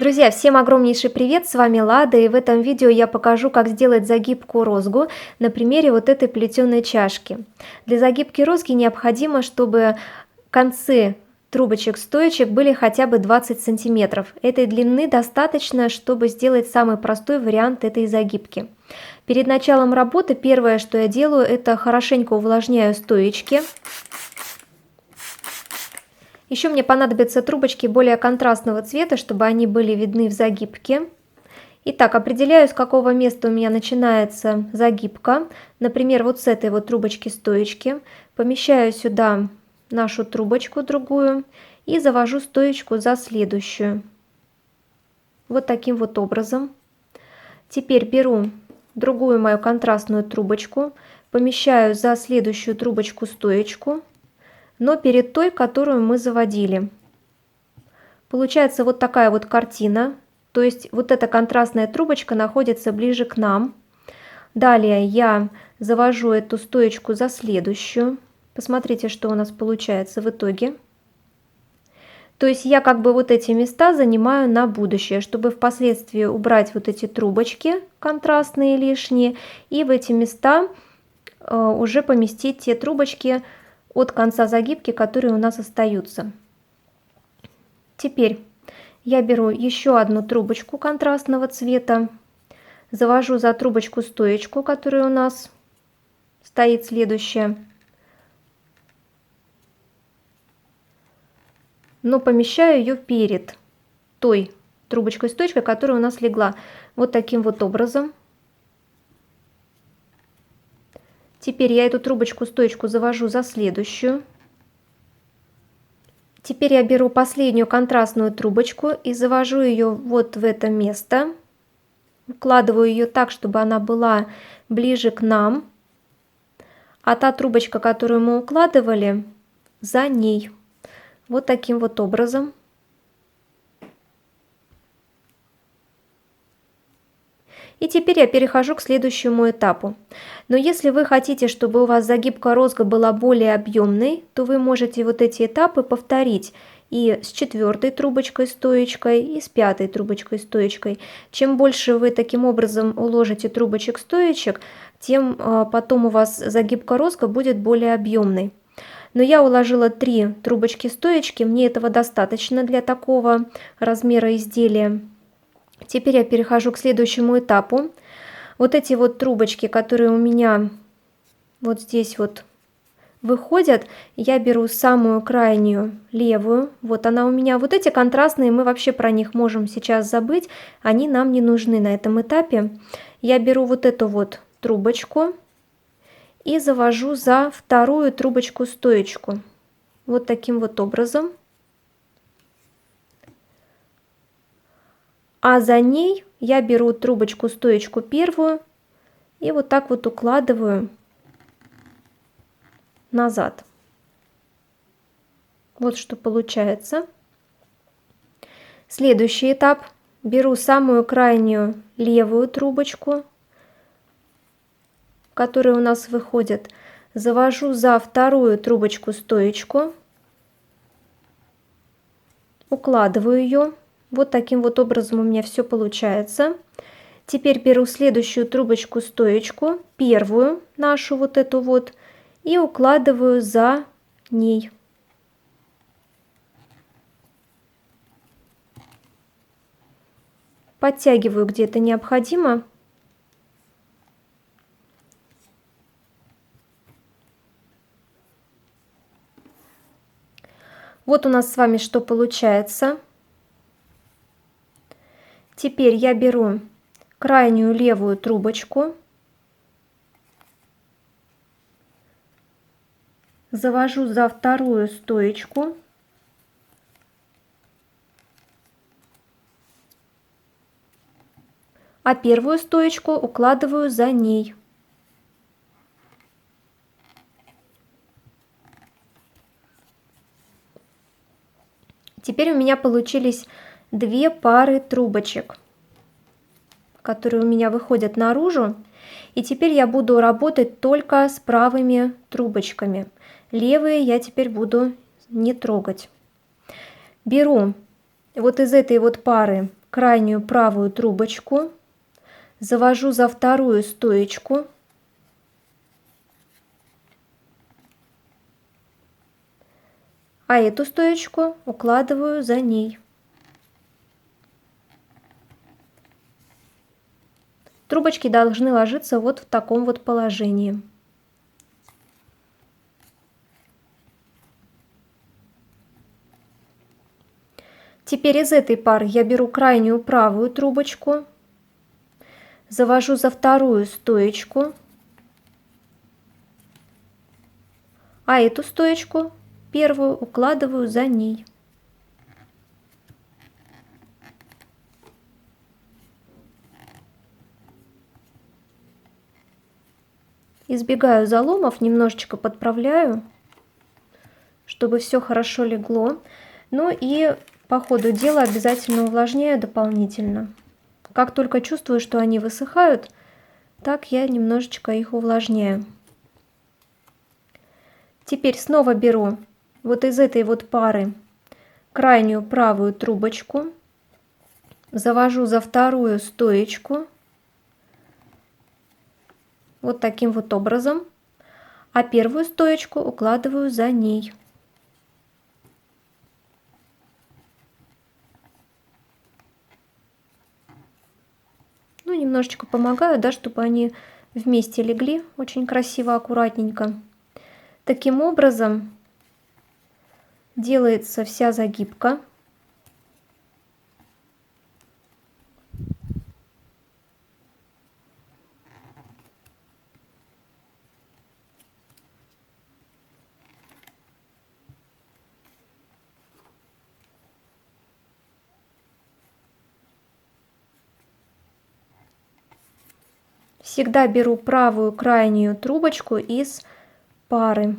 Друзья, всем огромнейший привет, с вами Лада, и в этом видео я покажу, как сделать загибку розгу на примере вот этой плетеной чашки. Для загибки розги необходимо, чтобы концы трубочек-стоечек были хотя бы 20 сантиметров. Этой длины достаточно, чтобы сделать самый простой вариант этой загибки. Перед началом работы первое, что я делаю, это хорошенько увлажняю стоечки. Еще мне понадобятся трубочки более контрастного цвета, чтобы они были видны в загибке. Итак, определяю, с какого места у меня начинается загибка. Например, вот с этой вот трубочки-стоечки. Помещаю сюда нашу трубочку другую и завожу стоечку за следующую. Вот таким вот образом. Теперь беру другую мою контрастную трубочку, помещаю за следующую трубочку-стоечку, но перед той, которую мы заводили. Получается вот такая вот картина, то есть вот эта контрастная трубочка находится ближе к нам. Далее я завожу эту стоечку за следующую. Посмотрите, что у нас получается в итоге. То есть я как бы вот эти места занимаю на будущее, чтобы впоследствии убрать вот эти трубочки контрастные лишние и в эти места уже поместить те трубочки от конца загибки, которые у нас остаются. Теперь я беру еще одну трубочку контрастного цвета, завожу за трубочку стоечку, которая у нас стоит следующая, но помещаю ее перед той трубочкой-стоечкой, которая у нас легла. Вот таким вот образом. Теперь я эту трубочку-стоечку завожу за следующую. Теперь я беру последнюю контрастную трубочку и завожу ее вот в это место. Укладываю ее так, чтобы она была ближе к нам. А та трубочка, которую мы укладывали, за ней. Вот таким вот образом. И теперь я перехожу к следующему этапу. Но если вы хотите, чтобы у вас загибка розга была более объемной, то вы можете вот эти этапы повторить и с 4-й трубочкой-стоечкой, и с 5-й трубочкой-стоечкой. Чем больше вы таким образом уложите трубочек-стоечек, тем потом у вас загибка розга будет более объемной. Но я уложила 3 трубочки-стоечки, мне этого достаточно для такого размера изделия. Теперь я перехожу к следующему этапу. Вот эти вот трубочки, которые у меня вот здесь вот выходят, я беру самую крайнюю левую. Вот она у меня. Вот эти контрастные, мы вообще про них можем сейчас забыть. Они нам не нужны на этом этапе. Я беру вот эту вот трубочку и завожу за вторую трубочку-стоечку. Вот таким вот образом. А за ней я беру трубочку-стоечку первую и вот так вот укладываю назад. Вот что получается. Следующий этап. Беру самую крайнюю левую трубочку, которая у нас выходит, завожу за вторую трубочку-стоечку, укладываю ее. Вот таким вот образом у меня все получается. Теперь беру следующую трубочку-стоечку, первую нашу вот эту вот, и укладываю за ней. Подтягиваю, где это необходимо. Вот у нас с вами что получается. Теперь я беру крайнюю левую трубочку, завожу за вторую стоечку, а первую стоечку укладываю за ней. Теперь у меня получились 2 пары трубочек, которые у меня выходят наружу. И теперь я буду работать только с правыми трубочками. Левые я теперь буду не трогать. Беру вот из этой вот пары крайнюю правую трубочку, завожу за вторую стоечку, а эту стоечку укладываю за ней. Трубочки должны ложиться вот в таком вот положении. Теперь из этой пары я беру крайнюю правую трубочку, завожу за вторую стоечку, а эту стоечку первую укладываю за ней. Избегаю заломов, немножечко подправляю, чтобы все хорошо легло. Ну и по ходу дела обязательно увлажняю дополнительно. Как только чувствую, что они высыхают, так я немножечко их увлажняю. Теперь снова беру вот из этой вот пары крайнюю правую трубочку, завожу за вторую стоечку вот таким вот образом, а первую стоечку укладываю за ней. Ну, немножечко помогаю, да, чтобы они вместе легли очень красиво, аккуратненько. Таким образом делается вся загибка. Всегда беру правую крайнюю трубочку из пары.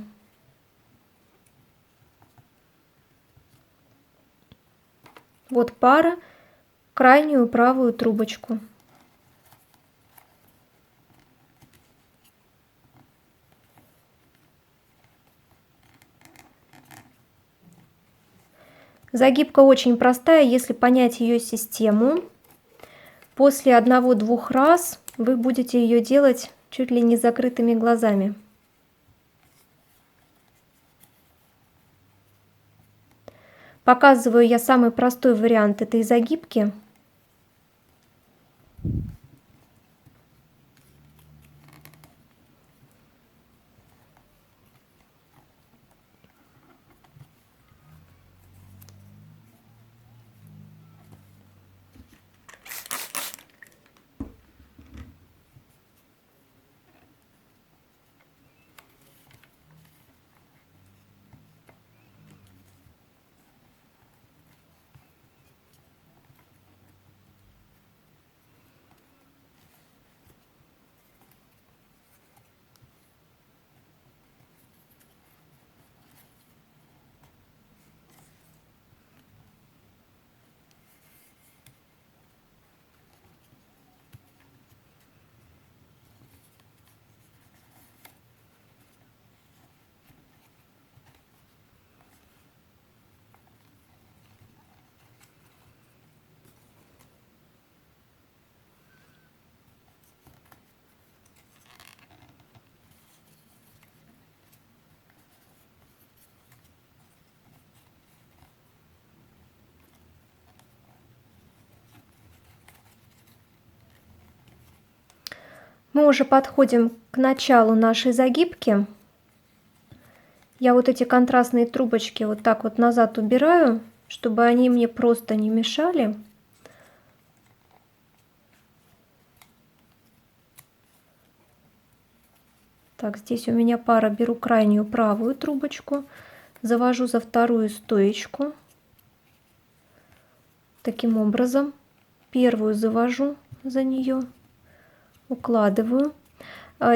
Вот пара, крайнюю правую трубочку. Загибка очень простая, если понять ее систему. После 1-2 раз вы будете ее делать чуть ли не с закрытыми глазами. Показываю я самый простой вариант этой загибки. Мы уже подходим к началу нашей загибки. Я вот эти контрастные трубочки вот так вот назад убираю, чтобы они мне просто не мешали. Так, здесь у меня пара, беру крайнюю правую трубочку, завожу за вторую стоечку. Таким образом, первую завожу за нее, укладываю.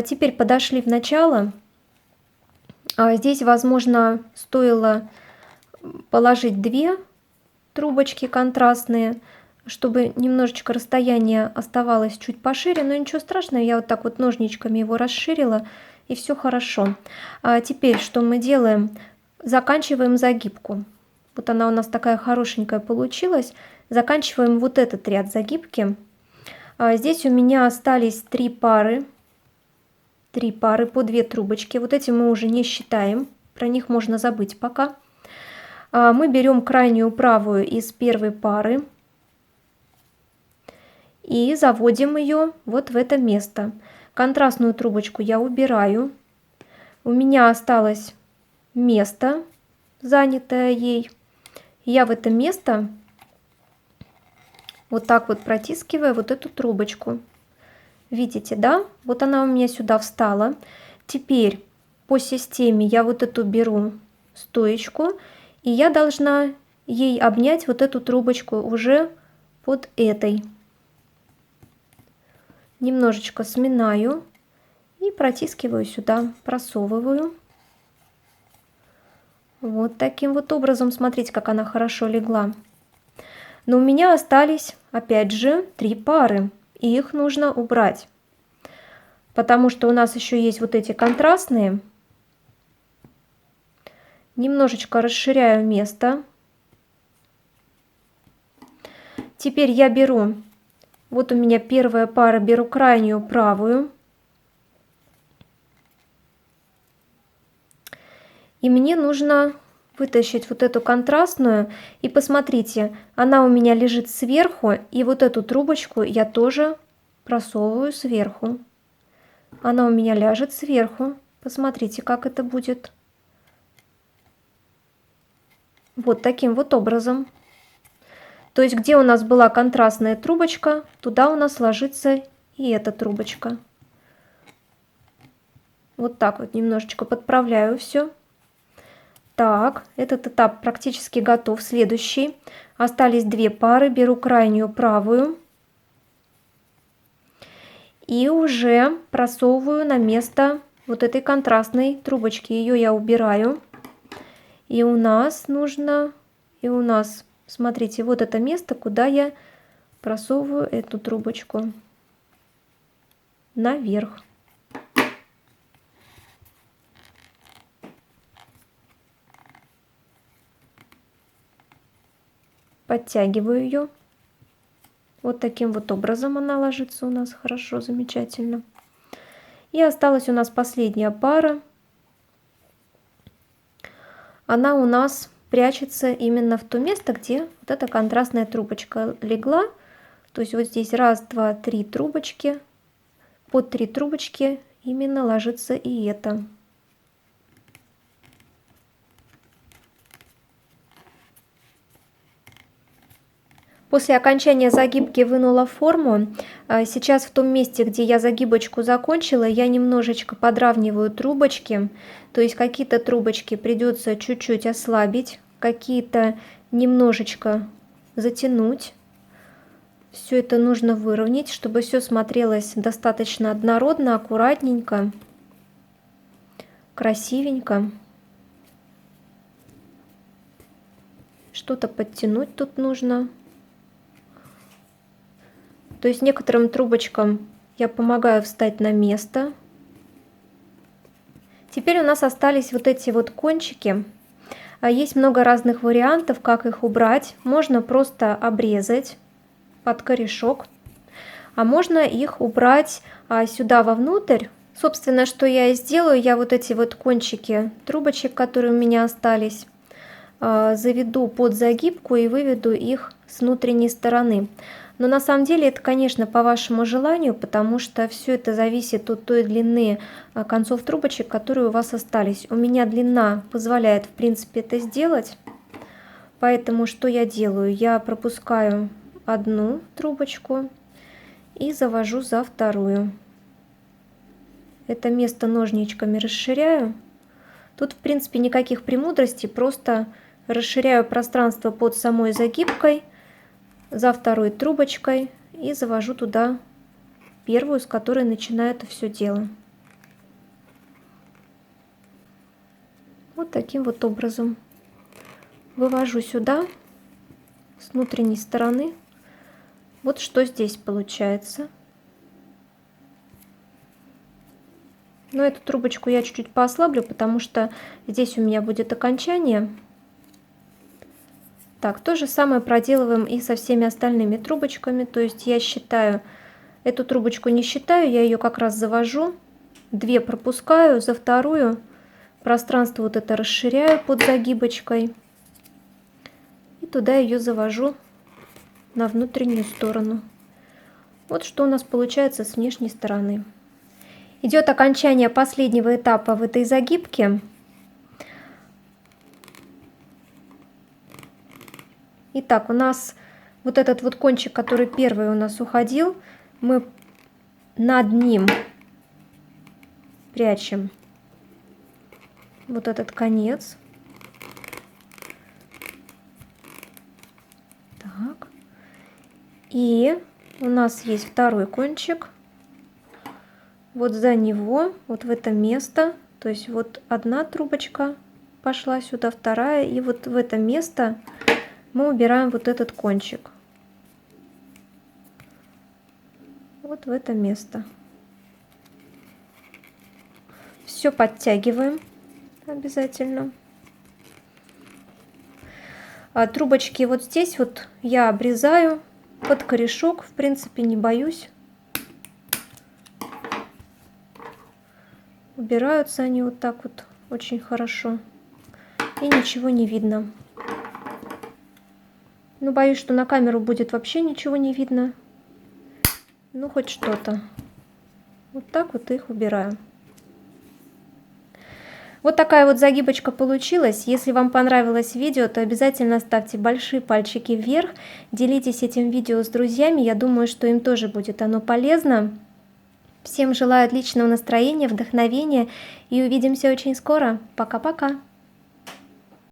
Теперь подошли в начало. Здесь, возможно, стоило положить 2 трубочки контрастные, чтобы немножечко расстояние оставалось чуть пошире, но ничего страшного, я вот так вот ножничками его расширила, и все хорошо. Теперь что мы делаем? Заканчиваем загибку. Вот она у нас такая хорошенькая получилась. Заканчиваем вот этот ряд загибки. Здесь у меня остались 3 пары. 3 пары по 2 трубочки. Вот эти мы уже не считаем. Про них можно забыть пока. Мы берем крайнюю правую из первой пары и заводим ее вот в это место. Контрастную трубочку я убираю. У меня осталось место, занятое ей. Я в это место вот так вот протискиваю вот эту трубочку. Видите, да? Вот она у меня сюда встала. Теперь по системе я вот эту беру стоечку, и я должна ей обнять вот эту трубочку уже под этой. Немножечко сминаю и протискиваю сюда, просовываю. Вот таким вот образом, смотрите, как она хорошо легла. Но у меня остались, опять же, 3 пары, и их нужно убрать, потому что у нас еще есть вот эти контрастные. Немножечко расширяю место. Теперь я беру, вот у меня первая пара, беру крайнюю правую. И мне нужно вытащить вот эту контрастную. И посмотрите, она у меня лежит сверху. И вот эту трубочку я тоже просовываю сверху. Она у меня ляжет сверху. Посмотрите, как это будет. Вот таким вот образом. То есть, где у нас была контрастная трубочка, туда у нас ложится и эта трубочка. Вот так вот немножечко подправляю все. Так, этот этап практически готов. Следующий. Остались 2 пары. Беру крайнюю правую. И уже просовываю на место вот этой контрастной трубочки. Ее я убираю. И у нас нужно... смотрите, вот это место, куда я просовываю эту трубочку. Наверх. Подтягиваю ее. Вот таким вот образом она ложится у нас хорошо, замечательно. И осталась у нас последняя пара. Она у нас прячется именно в то место, где вот эта контрастная трубочка легла. То есть вот здесь 1, 2, 3 трубочки. Под 3 трубочки именно ложится и это. После окончания загибки вынула форму. Сейчас в том месте, где я загибочку закончила, я немножечко подравниваю трубочки. То есть какие-то трубочки придется чуть-чуть ослабить, какие-то немножечко затянуть. Все это нужно выровнять, чтобы все смотрелось достаточно однородно, аккуратненько, красивенько. Что-то подтянуть тут нужно. То есть некоторым трубочкам я помогаю встать на место. Теперь у нас остались вот эти вот кончики. Есть много разных вариантов, как их убрать. Можно просто обрезать под корешок, а можно их убрать сюда вовнутрь. Собственно, что я и сделаю, я вот эти вот кончики трубочек, которые у меня остались, заведу под загибку и выведу их с внутренней стороны. Но на самом деле это, конечно, по вашему желанию, потому что все это зависит от той длины концов трубочек, которые у вас остались. У меня длина позволяет, в принципе, это сделать. Поэтому что я делаю? Я пропускаю одну трубочку и завожу за вторую. Это место ножничками расширяю. Тут, в принципе, никаких премудростей, просто расширяю пространство под самой загибкой, за второй трубочкой и завожу туда первую, с которой начинаю это все дело. Вот таким вот образом вывожу сюда с внутренней стороны. Вот что здесь получается. Но эту трубочку я чуть-чуть поослаблю, потому что здесь у меня будет окончание. Так, то же самое проделываем и со всеми остальными трубочками. То есть я считаю, эту трубочку не считаю, я ее как раз завожу. 2 пропускаю, за вторую пространство вот это расширяю под загибочкой. И туда ее завожу на внутреннюю сторону. Вот что у нас получается с внешней стороны. Идет окончание последнего этапа в этой загибке. Итак, у нас вот этот вот кончик, который первый у нас уходил, мы над ним прячем вот этот конец. Так. И у нас есть второй кончик. Вот за него, вот в это место, то есть вот одна трубочка пошла сюда, вторая, и вот в это место мы убираем вот этот кончик. Вот в это место. Все подтягиваем обязательно. А трубочки вот здесь вот я обрезаю под корешок, в принципе, не боюсь. Убираются они вот так вот очень хорошо. И ничего не видно. Ну, боюсь, что на камеру будет вообще ничего не видно. Ну, хоть что-то. Вот так вот их убираю. Вот такая вот загибочка получилась. Если вам понравилось видео, то обязательно ставьте большие пальчики вверх. Делитесь этим видео с друзьями. Я думаю, что им тоже будет оно полезно. Всем желаю отличного настроения, вдохновения. И увидимся очень скоро. Пока-пока.